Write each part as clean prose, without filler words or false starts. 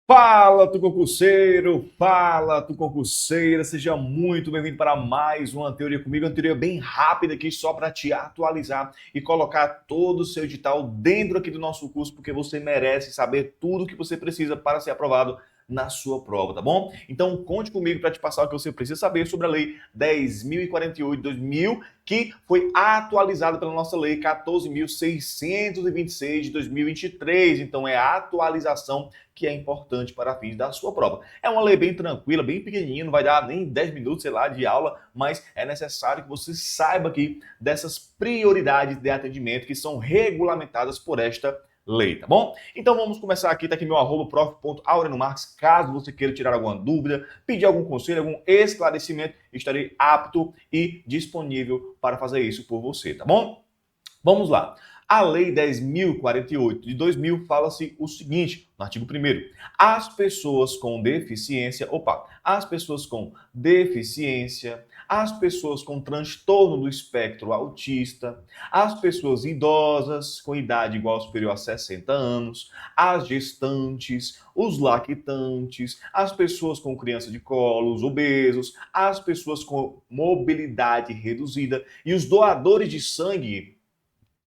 Fala, tu concurseiro! Fala, tu concurseira! Seja muito bem-vindo para mais uma teoria comigo. Uma teoria bem rápida aqui, só para te atualizar e colocar todo o seu edital dentro aqui do nosso curso, porque você merece saber tudo o que você precisa para ser aprovado na sua prova, tá bom? Então, conte comigo para te passar o que você precisa saber sobre a Lei 10.048 de 2000, que foi atualizada pela nossa Lei 14.626 de 2023. Então, é a atualização que é importante para fins da sua prova. É uma lei bem tranquila, bem pequenininha, não vai dar nem 10 minutos, sei lá, de aula, mas é necessário que você saiba aqui dessas prioridades de atendimento que são regulamentadas por esta lei, tá bom? Então vamos começar aqui, tá aqui meu arroba prof.aurenomarques, caso você queira tirar alguma dúvida, pedir algum conselho, algum esclarecimento, estarei apto e disponível para fazer isso por você, tá bom? Vamos lá. A Lei 10.048 de 2000 fala-se o seguinte, no artigo 1º, as pessoas com deficiência, as pessoas com deficiência, as pessoas com transtorno do espectro autista, as pessoas idosas com idade igual ou superior a 60 anos, as gestantes, os lactantes, as pessoas com criança de colo, os obesos, as pessoas com mobilidade reduzida e os doadores de sangue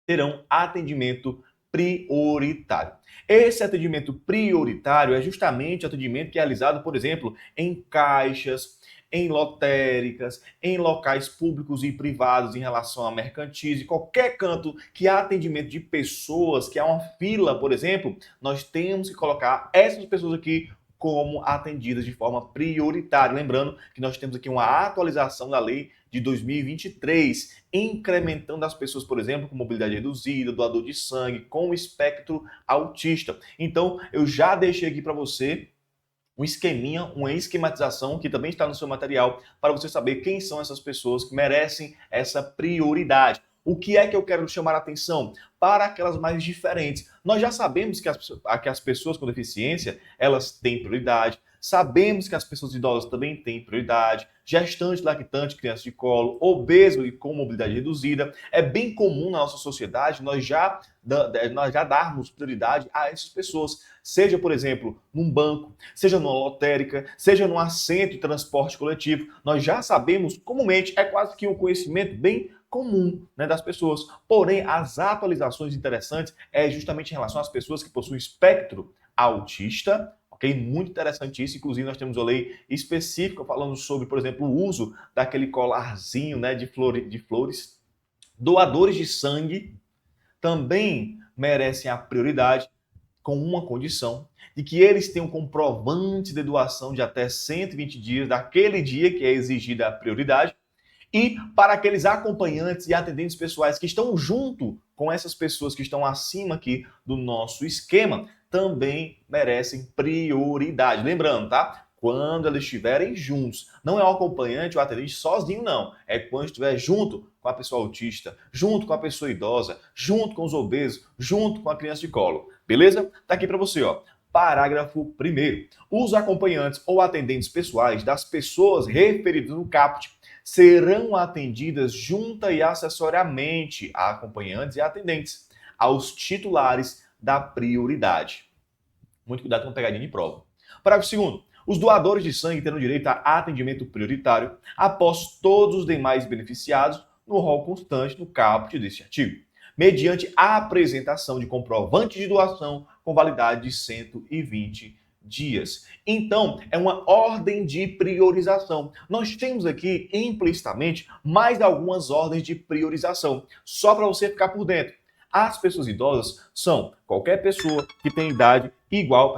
terão atendimento prioritário. Esse atendimento prioritário é justamente o atendimento que é realizado, por exemplo, em caixas, em lotéricas, em locais públicos e privados em relação a mercantis, e qualquer canto que há atendimento de pessoas, que há uma fila, por exemplo, nós temos que colocar essas pessoas aqui como atendidas de forma prioritária. Lembrando que nós temos aqui uma atualização da lei de 2023, incrementando as pessoas, por exemplo, com mobilidade reduzida, doador de sangue, com espectro autista. Então, eu já deixei aqui para você um esqueminha, uma esquematização que também está no seu material para você saber quem são essas pessoas que merecem essa prioridade. O que é que eu quero chamar a atenção? Para aquelas mais diferentes. Nós já sabemos que as pessoas com deficiência, elas têm prioridade. Sabemos que as pessoas idosas também têm prioridade. Gestante, lactante, criança de colo, obeso e com mobilidade reduzida. É bem comum na nossa sociedade nós já darmos prioridade a essas pessoas. Seja, por exemplo, num banco, seja numa lotérica, seja num assento de transporte coletivo. Nós já sabemos, comumente, é quase que um conhecimento bem comum, né, das pessoas. Porém, as atualizações interessantes é justamente em relação às pessoas que possuem espectro autista, ok? Muito interessante isso. Inclusive, nós temos uma lei específica falando sobre, por exemplo, o uso daquele colarzinho, né, de flores. Doadores de sangue também merecem a prioridade, com uma condição, de que eles tenham comprovante de doação de até 120 dias daquele dia que é exigida a prioridade. E para aqueles acompanhantes e atendentes pessoais que estão junto com essas pessoas que estão acima aqui do nosso esquema, também merecem prioridade. Lembrando, tá? Quando eles estiverem juntos. Não é o acompanhante ou atendente sozinho, não. É quando estiver junto com a pessoa autista, junto com a pessoa idosa, junto com os obesos, junto com a criança de colo. Beleza? Tá aqui para você, ó. Parágrafo 1º. Os acompanhantes ou atendentes pessoais das pessoas referidas no caput serão atendidas junta e acessoriamente a acompanhantes e atendentes, aos titulares da prioridade. Muito cuidado com a pegadinha de prova. Parágrafo 2º. Os doadores de sangue terão direito a atendimento prioritário após todos os demais beneficiados no rol constante do caput deste artigo, mediante a apresentação de comprovante de doação com validade de 120 dias. Então, é uma ordem de priorização. Nós temos aqui implicitamente mais algumas ordens de priorização, só para você ficar por dentro. As pessoas idosas são qualquer pessoa que tem idade igual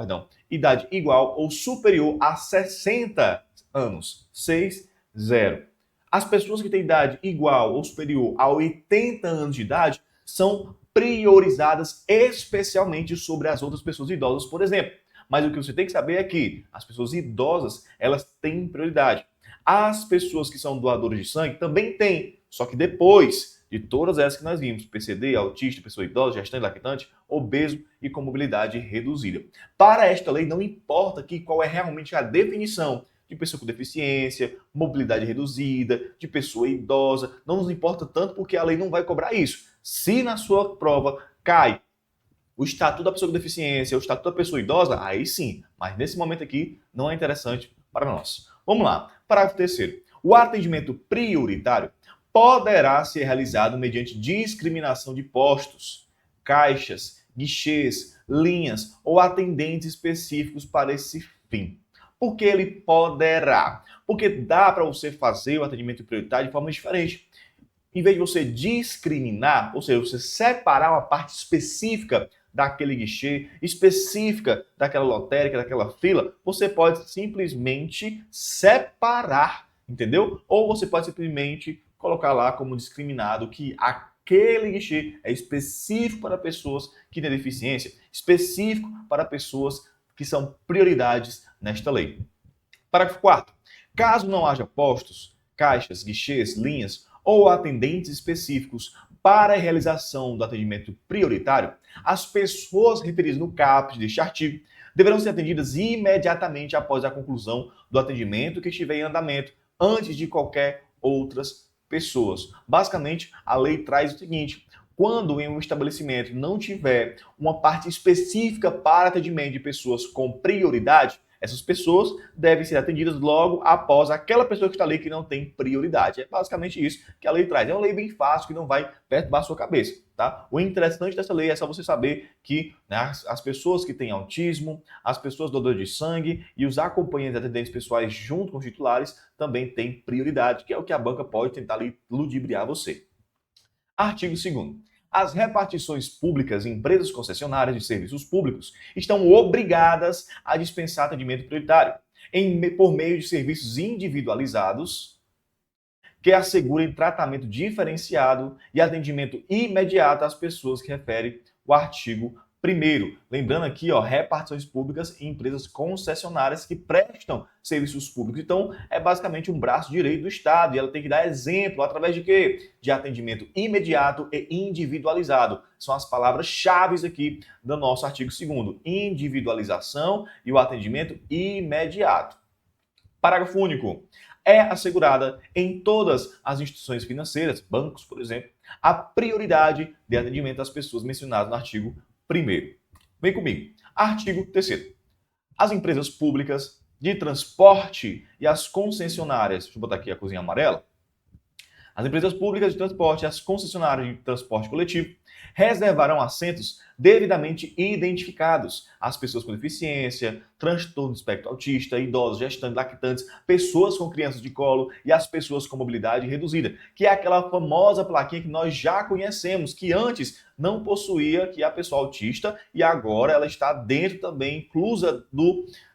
ou superior a 60 anos. 60. As pessoas que têm idade igual ou superior a 80 anos de idade são priorizadas especialmente sobre as outras pessoas idosas, por exemplo. Mas o que você tem que saber é que as pessoas idosas, elas têm prioridade. As pessoas que são doadores de sangue também têm, só que depois de todas essas que nós vimos, PCD, autista, pessoa idosa, gestante, lactante, obeso e com mobilidade reduzida. Para esta lei, não importa aqui qual é realmente a definição de pessoa com deficiência, mobilidade reduzida, de pessoa idosa, não nos importa tanto porque a lei não vai cobrar isso. Se na sua prova cai O estatuto da pessoa com deficiência, o estatuto da pessoa idosa, aí sim, mas nesse momento aqui não é interessante para nós. Vamos lá. Parágrafo 3º. O atendimento prioritário poderá ser realizado mediante discriminação de postos, caixas, guichês, linhas ou atendentes específicos para esse fim. Por que ele poderá? Porque dá para você fazer o atendimento prioritário de forma diferente. Em vez de você discriminar, ou seja, você separar uma parte específica daquele guichê, específica daquela lotérica, daquela fila, você pode simplesmente separar, entendeu? Ou você pode simplesmente colocar lá como discriminado que aquele guichê é específico para pessoas que têm deficiência, específico para pessoas que são prioridades nesta lei. Parágrafo 4º. Caso não haja postos, caixas, guichês, linhas ou atendentes específicos para a realização do atendimento prioritário, as pessoas referidas no caput deste artigo deverão ser atendidas imediatamente após a conclusão do atendimento que estiver em andamento, antes de qualquer outras pessoas. Basicamente, a lei traz o seguinte: quando em um estabelecimento não tiver uma parte específica para atendimento de pessoas com prioridade, essas pessoas devem ser atendidas logo após aquela pessoa que está ali que não tem prioridade. É basicamente isso que a lei traz. É uma lei bem fácil que não vai perturbar a sua cabeça, tá? O interessante dessa lei é só você saber que, né, as pessoas que têm autismo, as pessoas doadoras de sangue e os acompanhantes atendentes pessoais junto com os titulares também têm prioridade, que é o que a banca pode tentar ali ludibriar você. Artigo 2º. As repartições públicas em empresas concessionárias de serviços públicos estão obrigadas a dispensar atendimento prioritário por meio de serviços individualizados que assegurem tratamento diferenciado e atendimento imediato às pessoas que refere o artigo 1º. Lembrando aqui, repartições públicas em empresas concessionárias que prestam serviços públicos. Então, é basicamente um braço direito do Estado e ela tem que dar exemplo através de quê? De atendimento imediato e individualizado. São as palavras-chave aqui do nosso artigo 2º. Individualização e o atendimento imediato. Parágrafo único. É assegurada em todas as instituições financeiras, bancos, por exemplo, a prioridade de atendimento às pessoas mencionadas no artigo 1º. Vem comigo. Artigo 3º. As empresas públicas de transporte e as concessionárias, deixa eu botar aqui a cozinha amarela, as empresas públicas de transporte e as concessionárias de transporte coletivo reservarão assentos devidamente identificados às pessoas com deficiência, transtorno do espectro autista, idosos, gestantes, lactantes, pessoas com crianças de colo e as pessoas com mobilidade reduzida, que é aquela famosa plaquinha que nós já conhecemos, que antes não possuía, que é a pessoa autista, e agora ela está dentro também, inclusa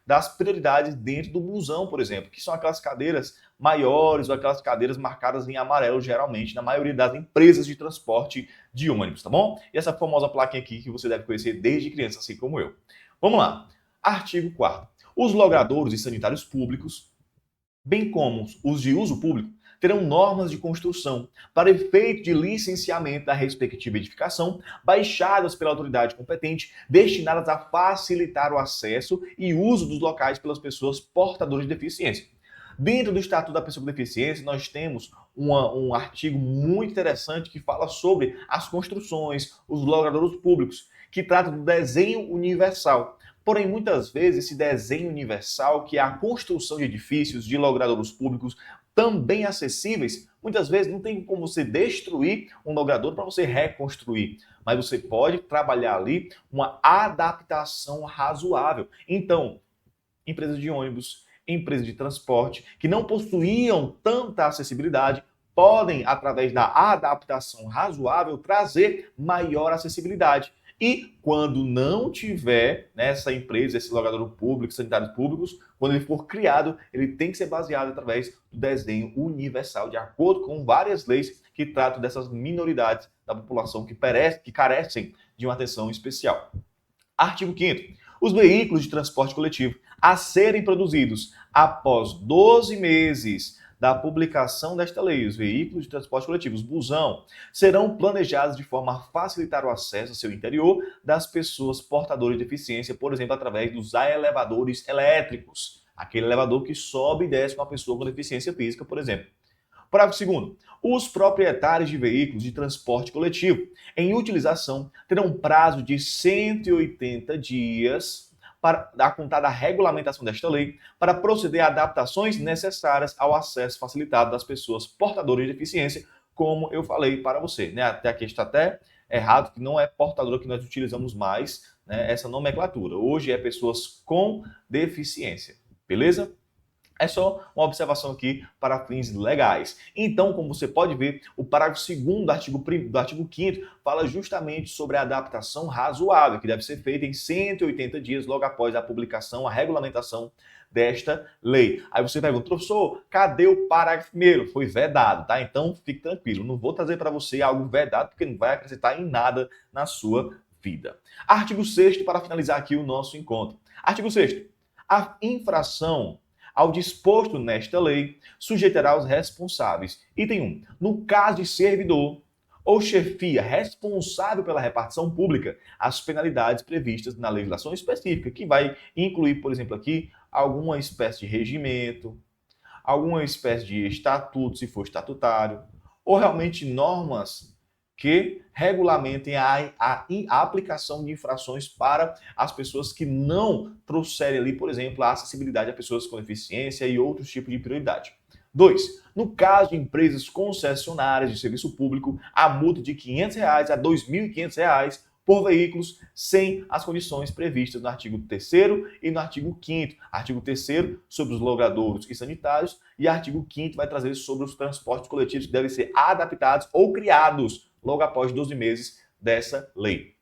das prioridades dentro do busão, por exemplo, que são aquelas cadeiras maiores ou aquelas cadeiras marcadas em amarelo, geralmente, na maioria das empresas de transporte de ônibus, tá bom? E essa famosa plaquinha aqui que você deve conhecer desde criança, assim como eu. Vamos lá. Artigo 4º. Os logradouros e sanitários públicos, bem como os de uso público, terão normas de construção para efeito de licenciamento da respectiva edificação, baixadas pela autoridade competente, destinadas a facilitar o acesso e uso dos locais pelas pessoas portadoras de deficiência. Dentro do Estatuto da Pessoa com Deficiência, nós temos um artigo muito interessante que fala sobre as construções, os logradouros públicos, que trata do desenho universal. Porém, muitas vezes, esse desenho universal, que é a construção de edifícios, de logradouros públicos também acessíveis, muitas vezes não tem como você destruir um logradouro para você reconstruir, mas você pode trabalhar ali uma adaptação razoável. Então, empresas de ônibus, empresas de transporte que não possuíam tanta acessibilidade podem, através da adaptação razoável, trazer maior acessibilidade. E quando não tiver nessa empresa, esse logradouro público, sanitários públicos, quando ele for criado, ele tem que ser baseado através do desenho universal, de acordo com várias leis que tratam dessas minoridades da população que carecem de uma atenção especial. Artigo 5º. Os veículos de transporte coletivo a serem produzidos após 12 meses da publicação desta lei, os veículos de transporte coletivo, os busão, serão planejados de forma a facilitar o acesso ao seu interior das pessoas portadoras de deficiência, por exemplo, através dos elevadores elétricos, aquele elevador que sobe e desce com a pessoa com deficiência física, por exemplo. Parágrafo segundo. Os proprietários de veículos de transporte coletivo em utilização terão prazo de 180 dias para a contar da regulamentação desta lei para proceder a adaptações necessárias ao acesso facilitado das pessoas portadoras de deficiência, como eu falei para você, né? Até aqui está até errado, que não é portadora que nós utilizamos mais, né, essa nomenclatura. Hoje é pessoas com deficiência, beleza? É só uma observação aqui para fins legais. Então, como você pode ver, o parágrafo 2º do artigo 5º fala justamente sobre a adaptação razoável, que deve ser feita em 180 dias logo após a publicação, a regulamentação desta lei. Aí você pergunta, professor, cadê o parágrafo 1º? Foi vedado, tá? Então, fique tranquilo, não vou trazer para você algo vedado, porque não vai acrescentar em nada na sua vida. Artigo 6º, para finalizar aqui o nosso encontro. Artigo 6º. A infração ao disposto nesta lei, sujeitará os responsáveis. Item 1. No caso de servidor ou chefia responsável pela repartição pública, as penalidades previstas na legislação específica, que vai incluir, por exemplo, aqui, alguma espécie de regimento, alguma espécie de estatuto, se for estatutário, ou realmente normas que regulamentem a aplicação de infrações para as pessoas que não trouxerem ali, por exemplo, a acessibilidade a pessoas com deficiência e outros tipos de prioridade. 2. No caso de empresas concessionárias de serviço público, a multa de R$ 500 a R$ 2.500 por veículos sem as condições previstas no artigo 3º e no artigo 5º. Artigo 3º sobre os logradouros e sanitários e artigo 5º vai trazer sobre os transportes coletivos que devem ser adaptados ou criados logo após 12 meses dessa lei.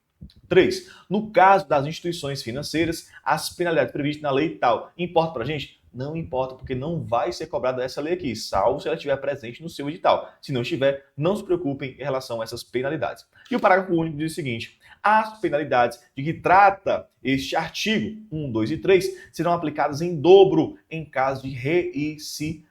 3. No caso das instituições financeiras, as penalidades previstas na lei tal. Importa para a gente? Não importa, porque não vai ser cobrada essa lei aqui, salvo se ela estiver presente no seu edital. Se não estiver, não se preocupem em relação a essas penalidades. E o parágrafo único diz o seguinte: as penalidades de que trata este artigo 1, 2 e 3 serão aplicadas em dobro em caso de reincidência.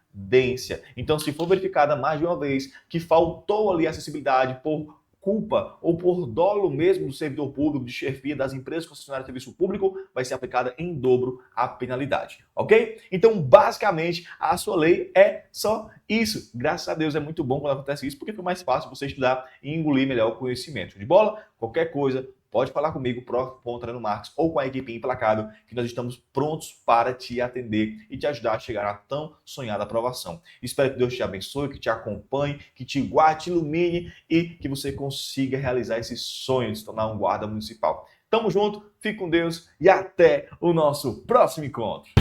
Então, se for verificada mais de uma vez que faltou ali acessibilidade por culpa ou por dolo mesmo do servidor público, de chefia das empresas concessionárias de serviço público, vai ser aplicada em dobro a penalidade, ok? Então, basicamente, a sua lei é só isso. Graças a Deus é muito bom quando acontece isso, porque fica mais fácil você estudar e engolir melhor o conhecimento. De bola? Qualquer coisa, pode falar comigo, prof.treinomarques, ou com a equipe Implacável, que nós estamos prontos para te atender e te ajudar a chegar à tão sonhada aprovação. Espero que Deus te abençoe, que te acompanhe, que te guarde, te ilumine e que você consiga realizar esse sonho de se tornar um guarda municipal. Tamo junto, fique com Deus e até o nosso próximo encontro.